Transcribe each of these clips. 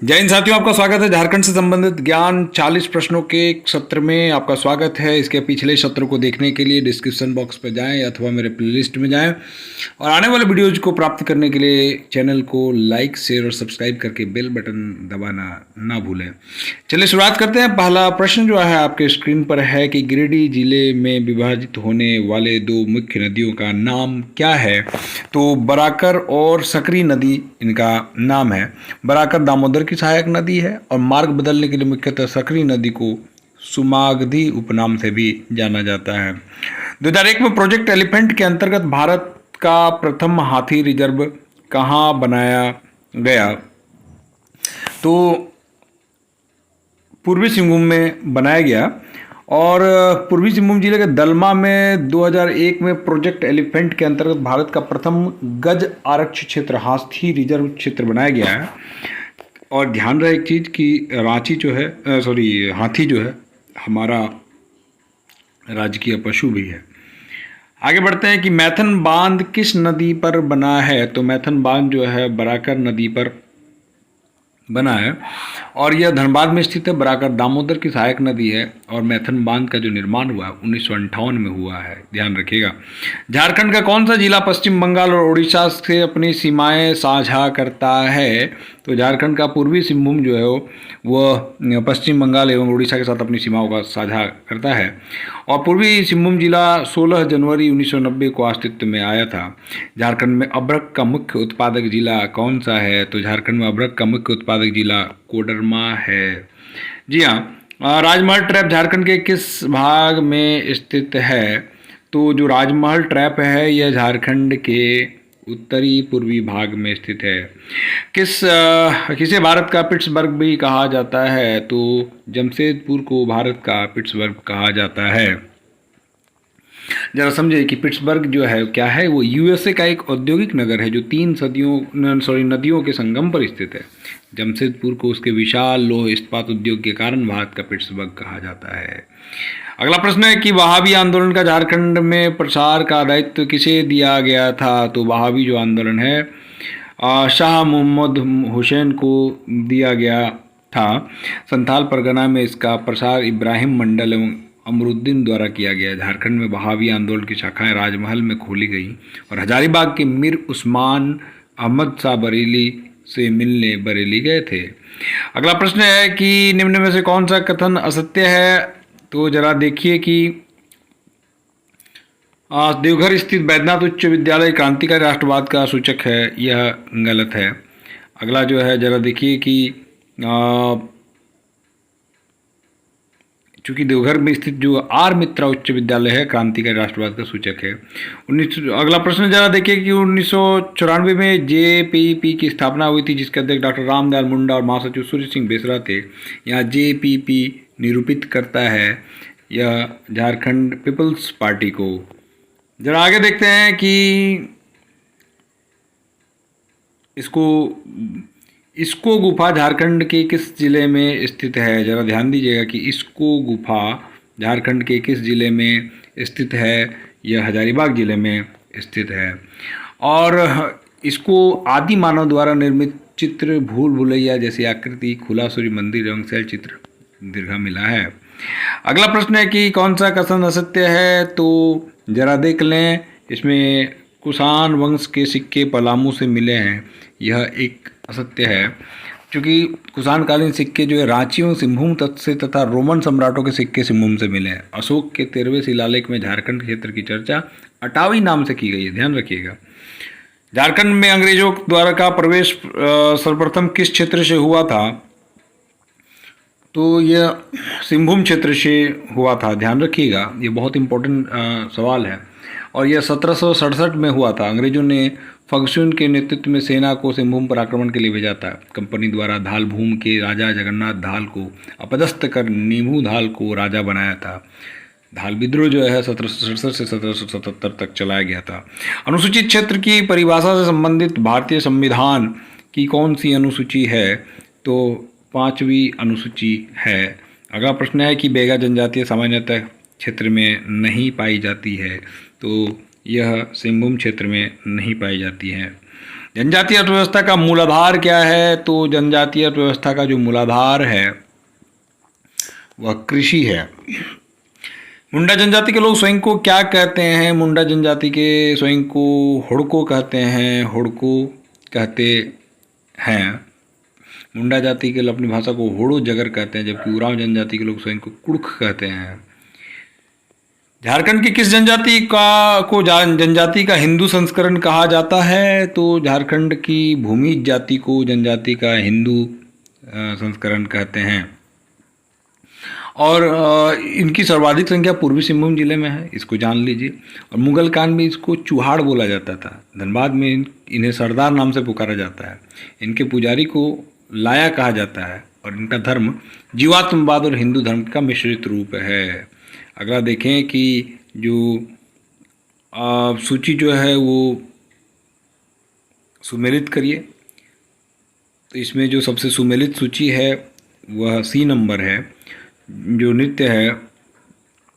जय हिंद साथियों, आपका स्वागत है। झारखंड से संबंधित ज्ञान 40 प्रश्नों के एक सत्र में आपका स्वागत है। इसके पिछले सत्र को देखने के लिए डिस्क्रिप्शन बॉक्स पर जाएं अथवा मेरे प्लेलिस्ट में जाएं और आने वाले वीडियोज को प्राप्त करने के लिए चैनल को लाइक, शेयर और सब्सक्राइब करके बेल बटन दबाना ना भूलें। चलिए शुरुआत करते हैं। पहला प्रश्न जो है आपके स्क्रीन पर है कि गिरिडीह जिले में विभाजित होने वाले दो मुख्य नदियों का नाम क्या है। तो बराकर और सकरी नदी इनका नाम है। बराकर दामोदर की सहायक नदी है और मार्ग बदलने के लिए मुख्यतः सकरी नदी को सुमागधी उपनाम से भी जाना जाता है। 2001 में प्रोजेक्ट एलिफेंट के अंतर्गत भारत का प्रथम हाथी रिजर्व कहाँ बनाया गया। तो पूर्वी सिंहभूम में बनाया गया और पूर्वी सिंहभूम जिले के दलमा में 2001 में प्रोजेक्ट एलिफेंट के अंतर्गत भारत का प्रथम गज आरक्ष क्षेत्र हाथी रिजर्व क्षेत्र बनाया गया है। और ध्यान रहे एक चीज़ कि रांची जो है हाथी जो है हमारा राजकीय पशु भी है। आगे बढ़ते हैं कि मैथन बांध किस नदी पर बना है। तो मैथन बांध जो है बराकर नदी पर बना है और यह धनबाद में स्थित है। बराकर दामोदर की सहायक नदी है और मैथन बांध का जो निर्माण हुआ 1958 में हुआ है, ध्यान रखिएगा। झारखंड का कौन सा जिला पश्चिम बंगाल और उड़ीसा से अपनी सीमाएं साझा करता है। तो झारखंड का पूर्वी सिंहभूम जो है वह पश्चिम बंगाल एवं उड़ीसा के साथ अपनी सीमाओं का साझा करता है और पूर्वी सिंहभूम जिला 16 जनवरी 1990 को अस्तित्व में आया था। झारखंड में अभ्रक का मुख्य उत्पादक जिला कौन सा है। तो झारखंड में अभ्रक का मुख्य उत्पादक जिला कोडरमा है। जी हाँ, राजमहल ट्रैप झारखंड के किस भाग में स्थित है। तो जो राजमहल ट्रैप है यह झारखंड के उत्तरी पूर्वी भाग में स्थित है। किसे भारत का पिट्सबर्ग भी कहा जाता है। तो जमशेदपुर को भारत का पिट्सबर्ग कहा जाता है। जरा समझिए कि पिट्सबर्ग जो है क्या है। वो यूएसए का एक औद्योगिक नगर है जो 3 नदियों के संगम पर स्थित है। जमशेदपुर को उसके विशाल लौह इस्पात उद्योग के कारण भारत का पिट्सबर्ग कहा जाता है। अगला प्रश्न है कि वहाबी आंदोलन का झारखंड में प्रसार का दायित्व किसे दिया गया था। तो वहाबी जो आंदोलन है शाह मोहम्मद हुसैन को दिया गया था। संथाल परगना में इसका प्रसार इब्राहिम मंडल एवं अमरुद्दीन द्वारा किया गया। झारखंड में वहाबी आंदोलन की शाखाएं राजमहल में खोली गई और हजारीबाग के मीर उस्मान अहमद शाह बरेली से मिलने बरेली गए थे। अगला प्रश्न है कि निम्न में से कौन सा कथन असत्य है। तो जरा देखिए कि देवघर स्थित बैद्यनाथ उच्च विद्यालय क्रांतिकारी राष्ट्रवाद का सूचक है, यह गलत है। अगला जो है जरा देखिए कि चूँकि देवघर में स्थित जो आर मित्रा उच्च विद्यालय है क्रांतिकारी राष्ट्रवाद का सूचक है। अगला प्रश्न जरा देखिए कि 1994 में जेपीपी की स्थापना हुई थी जिसके अध्यक्ष डॉक्टर रामदयाल मुंडा और महासचिव सूर्य सिंह बेसरा थे। यहाँ जेपीपी निरूपित करता है यह झारखंड पीपल्स पार्टी को। जरा आगे देखते हैं कि इसको गुफा झारखंड के किस जिले में स्थित है। जरा ध्यान दीजिएगा कि इसको गुफा झारखंड के किस जिले में स्थित है। यह हजारीबाग जिले में स्थित है और इसको आदि मानव द्वारा निर्मित चित्र भूल भुलैया जैसी आकृति, खुला सूर्य मंदिर एवं शैल चित्र दीर्घा मिला है। अगला प्रश्न है कि कौन सा कथन असत्य है। तो जरा देख लें, इसमें कुषाण वंश के सिक्के पलामू से मिले हैं, यह एक असत्य है। क्योंकि कुषाण कालीन सिक्के जो है रांची एवं सिंहभूम तट से तथा रोमन सम्राटों के सिक्के सिंहभूम से मिले हैं। अशोक के 13वें शिलालेख में झारखंड क्षेत्र की चर्चा अटावी नाम से की गई है, ध्यान रखिएगा। झारखंड में अंग्रेजों द्वारा का प्रवेश सर्वप्रथम किस क्षेत्र से हुआ था। तो यह सिंहभूम क्षेत्र से हुआ था, ध्यान रखिएगा, ये बहुत इंपॉर्टेंट सवाल है। और यह 1767 में हुआ था। अंग्रेजों ने फर्ग्यूसन के नेतृत्व में सेना को सिंहभूम पर आक्रमण के लिए भेजा था। कंपनी द्वारा धालभूम के राजा जगन्नाथ धाल को अपदस्थ कर नीमू धाल को राजा बनाया था। धाल विद्रोह जो है 1767 से 1777 तक चलाया गया था। अनुसूचित क्षेत्र की परिभाषा से संबंधित भारतीय संविधान की कौन सी अनुसूची है। तो 5वीं अनुसूची है। अगला प्रश्न है कि बेगा जनजातीय सामान्यतः क्षेत्र में नहीं पाई जाती है। तो यह सिंहभूम क्षेत्र में नहीं पाई जाती है। जनजातीय अर्थव्यवस्था का मूलाधार क्या है? तो जनजातीय अर्थव्यवस्था का जो मूलाधार है वह कृषि है। मुंडा जनजाति के लोग स्वयं को क्या कहते हैं? मुंडा जनजाति के स्वयं को हुड़को कहते हैं, हुड़को कहते हैं। मुंडा जाति के लोग अपनी भाषा को होड़ो जगर कहते हैं, जबकि उरांव जनजाति के लोग स्वयं को कुड़ख कहते हैं। झारखंड की किस जनजाति जनजाति का हिंदू संस्करण कहा जाता है? तो झारखंड की भूमिज जाति को जनजाति का हिंदू संस्करण कहते हैं। और इनकी सर्वाधिक संख्या पूर्वी सिंहभूम जिले में है, इसको जान लीजिए। और मुगल काल में इसको चूहाड़ बोला जाता था। धनबाद में इन्हें सरदार नाम से पुकारा जाता है। इनके पुजारी को लाया कहा जाता है और इनका धर्म जीवात्मवाद और हिंदू धर्म का मिश्रित रूप है। अगला देखें कि जो सूची जो है वो सुमेलित करिए। तो इसमें जो सबसे सुमेलित सूची है वह सी नंबर है। जो नृत्य है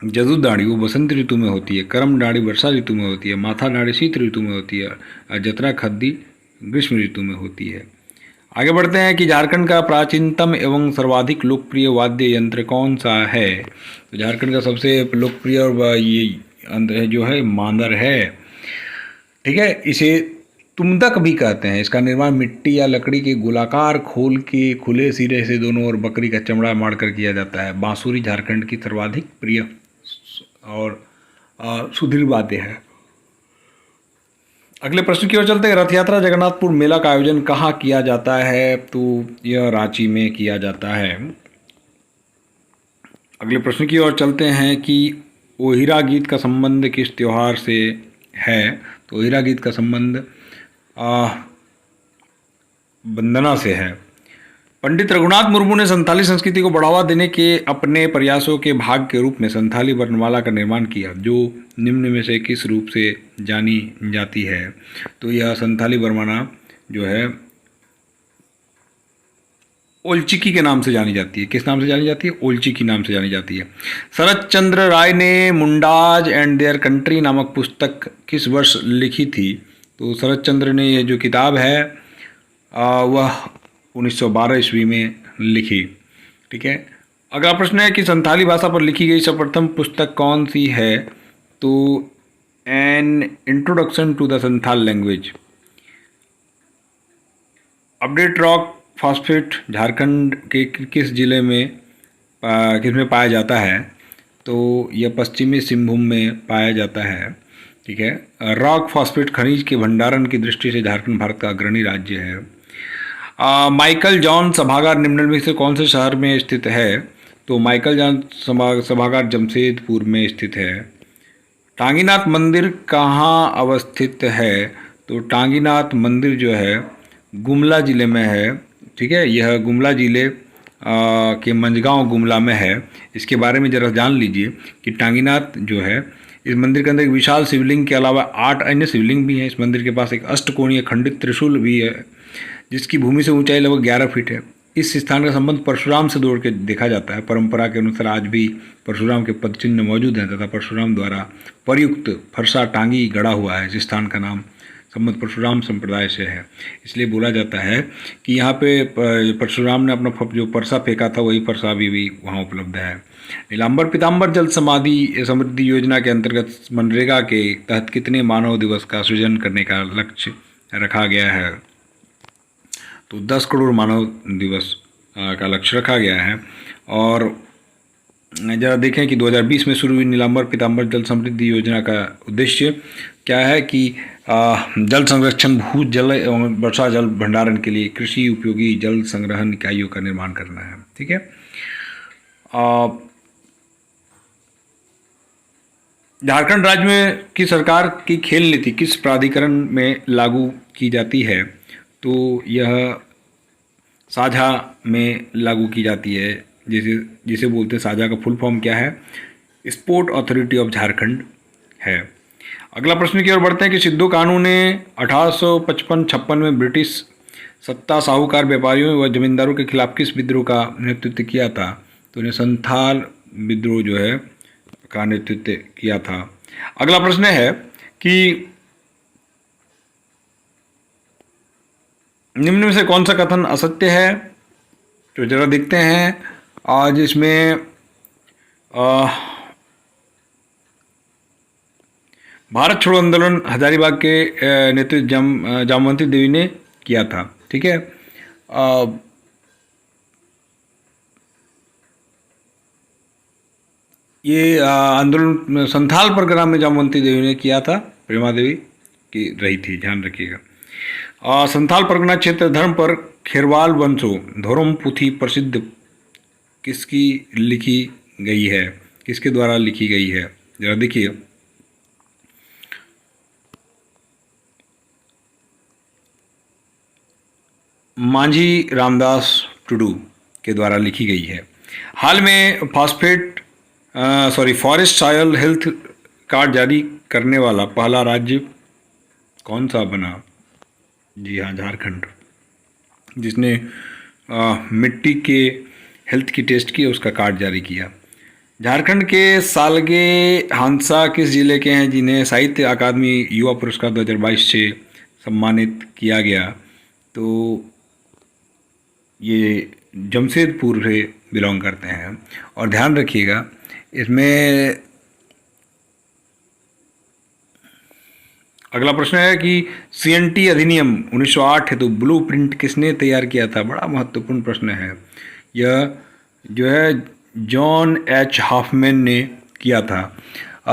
जदू दाढ़ी वो बसंत ऋतु में होती है, करम दाढ़ी वर्षा ऋतु में होती है, माथा दाढ़ी शीत ऋतु में होती है और जतरा खद्दी ग्रीष्म ऋतु में होती है। आगे बढ़ते हैं कि झारखंड का प्राचीनतम एवं सर्वाधिक लोकप्रिय वाद्य यंत्र कौन सा है? तो झारखंड का सबसे लोकप्रिय और ये यंत्र जो है मांदर है। ठीक है, इसे तुम्दक भी कहते हैं। इसका निर्माण मिट्टी या लकड़ी के गोलाकार खोल के खुले सिरे से दोनों ओर बकरी का चमड़ा मारकर किया जाता है। बांसुरी झारखंड की सर्वाधिक प्रिय और सुदृढ़ वाद्य है। अगले प्रश्न की ओर चलते हैं। रथ यात्रा जगन्नाथपुर मेला का आयोजन कहाँ किया जाता है? तो यह रांची में किया जाता है। अगले प्रश्न की ओर चलते हैं कि ओहिरा गीत का संबंध किस त्योहार से है? तो ओहिरा गीत का संबंध वंदना से है। पंडित रघुनाथ मुर्मू ने संथाली संस्कृति को बढ़ावा देने के अपने प्रयासों के भाग के रूप में संथाली वर्णमाला का निर्माण किया, जो निम्न में से किस रूप से जानी जाती है? तो यह संथाली वर्णमाला जो है ओलचिकी के नाम से जानी जाती है। किस नाम से जानी जाती है? ओलचिकी नाम से जानी जाती है। शरद चंद्र राय ने मुंडाज एंड देयर कंट्री नामक पुस्तक किस वर्ष लिखी थी? तो शरद चंद्र ने ये जो किताब है वह 1912 ईस्वी में लिखी। ठीक है, अगला प्रश्न है कि संथाली भाषा पर लिखी गई सर्वप्रथम पुस्तक कौन सी है? तो an introduction to the Santhal language. Update rock phosphate Jharkhand के किस जिले में किसमें पाया जाता है? तो यह पश्चिमी सिंहभूम में पाया जाता है। ठीक है, रॉक फॉस्फेट खनिज के भंडारण की दृष्टि से झारखंड भारत का अग्रणी राज्य है। माइकल जॉन सभागार निम्नलिखित से कौन से शहर में स्थित है? तो माइकल जॉन सभागार जमशेदपुर में स्थित है। टांगीनाथ मंदिर कहाँ अवस्थित है? तो टांगीनाथ मंदिर जो है गुमला जिले में है। ठीक है, यह गुमला जिले के मंझगांव गुमला में है। इसके बारे में जरा जान लीजिए कि टांगीनाथ जो है, इस मंदिर के अंदर एक विशाल शिवलिंग के अलावा 8 अन्य शिवलिंग भी हैं। इस मंदिर के पास एक अष्टकोणीय खंडित त्रिशूल भी है, जिसकी भूमि से ऊंचाई लगभग 11 फीट है। इस स्थान का संबंध परशुराम से जोड़ के देखा जाता है। परंपरा के अनुसार आज भी परशुराम के पदचिन्ह मौजूद हैं तथा परशुराम द्वारा प्रयुक्त फरसा टांगी गड़ा हुआ है। इस स्थान का नाम संबंध परशुराम संप्रदाय से है। इसलिए बोला जाता है कि यहाँ पे परशुराम ने अपना जो परसा फेंका था वही परसा भी वहाँ उपलब्ध है। नीलांबर पीताम्बर जल समाधि समृद्धि योजना के अंतर्गत मनरेगा के तहत कितने मानव दिवस का सृजन करने का लक्ष्य रखा गया है? तो 10 करोड़ मानव दिवस का लक्ष्य रखा गया है। और जरा देखें कि 2020 में शुरू हुई नीलांबर पीताम्बर जल समृद्धि योजना का उद्देश्य क्या है कि जल संरक्षण, भू जल एवं वर्षा जल भंडारण के लिए कृषि उपयोगी जल संग्रहण इकाइयों का निर्माण करना है। ठीक है, झारखंड राज्य में की सरकार की खेल नीति किस प्राधिकरण में लागू की जाती है? तो यह साझा में लागू की जाती है, जिसे बोलते हैं साझा का फुल फॉर्म क्या है? स्पोर्ट अथॉरिटी ऑफ झारखंड है। अगला प्रश्न की ओर बढ़ते हैं कि सिद्धू कानू ने 1855-56 में ब्रिटिश सत्ता साहूकार व्यापारियों व जमींदारों के खिलाफ किस विद्रोह का नेतृत्व किया था? तो उन्हें संथाल विद्रोह जो है का नेतृत्व किया था। अगला प्रश्न है कि निम्न में से कौन सा कथन असत्य है? तो जरा देखते हैं। आज इसमें भारत छोड़ो आंदोलन हजारीबाग के नेतृत्व जामवंती देवी ने किया था। ठीक है। ये आंदोलन संथाल परगना में जामवंती देवी ने किया था। प्रेमा देवी की रही थी, ध्यान रखिएगा। संथाल परगना क्षेत्र धर्म पर खेरवाल वंशो धोरम पुथी प्रसिद्ध किसकी लिखी गई है, किसके द्वारा लिखी गई है? जरा देखिए। मांझी रामदास टुडू के द्वारा लिखी गई है। हाल में फॉरेस्ट सॉयल हेल्थ कार्ड जारी करने वाला पहला राज्य कौन सा बना? जी हाँ, झारखंड, जिसने मिट्टी के हेल्थ की टेस्ट की, उसका कार्ड जारी किया। झारखंड के सालगे हांसा किस जिले के हैं जिन्हें साहित्य अकादमी युवा पुरस्कार 2022 से सम्मानित किया गया? तो ये जमशेदपुर से बिलोंग करते हैं। और ध्यान रखिएगा, इसमें अगला प्रश्न है कि CNT अधिनियम 1908 हेतु ब्लू प्रिंट किसने तैयार किया था? बड़ा महत्वपूर्ण प्रश्न है। यह जो है जॉन H. हॉफमैन ने किया था।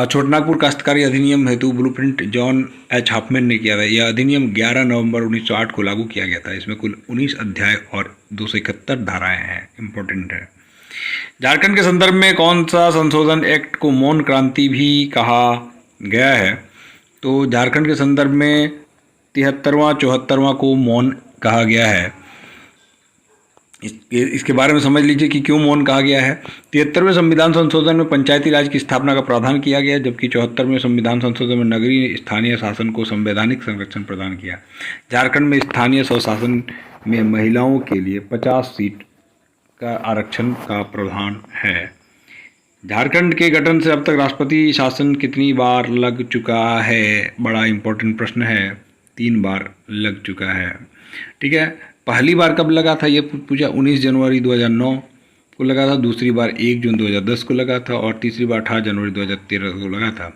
छोटनागपुर काश्तकारी अधिनियम हेतु ब्लूप्रिंट जॉन H. हॉफमैन ने किया था। यह अधिनियम 11 नवंबर 1908 को लागू किया गया था। इसमें कुल 19 अध्याय और 271 धाराएं हैं। इम्पोर्टेंट है। झारखंड के संदर्भ में कौन सा संशोधन एक्ट को मौन क्रांति भी कहा गया है? तो झारखंड के संदर्भ में 73वां 74वां को मौन कहा गया है। इसके बारे में समझ लीजिए कि क्यों मौन कहा गया है। 73वें संविधान संशोधन में पंचायती राज की स्थापना का प्रावधान किया गया, जबकि 74वें संविधान संशोधन में नगरीय स्थानीय शासन को संवैधानिक संरक्षण प्रदान किया। झारखंड में स्थानीय स्वशासन में महिलाओं के लिए 50 सीट का आरक्षण का प्रावधान है। झारखंड के गठन से अब तक राष्ट्रपति शासन कितनी बार लग चुका है? बड़ा इंपॉर्टेंट प्रश्न है। 3 बार लग चुका है। ठीक है। पहली बार कब लगा था ये पूछा? 19 जनवरी 2009 को लगा था। दूसरी बार 1 जून 2010 को लगा था। और तीसरी बार 18 जनवरी 2013 को लगा था।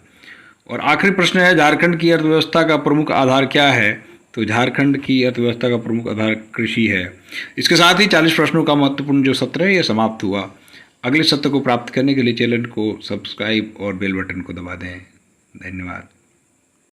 और आखिरी प्रश्न है, झारखंड की अर्थव्यवस्था का प्रमुख आधार क्या है? तो झारखंड की अर्थव्यवस्था का प्रमुख आधार कृषि है। इसके साथ ही 40 प्रश्नों का महत्वपूर्ण जो सत्र है ये समाप्त हुआ। अगले सत्र को प्राप्त करने के लिए चैनल को सब्सक्राइब और बेल बटन को दबा दें। धन्यवाद।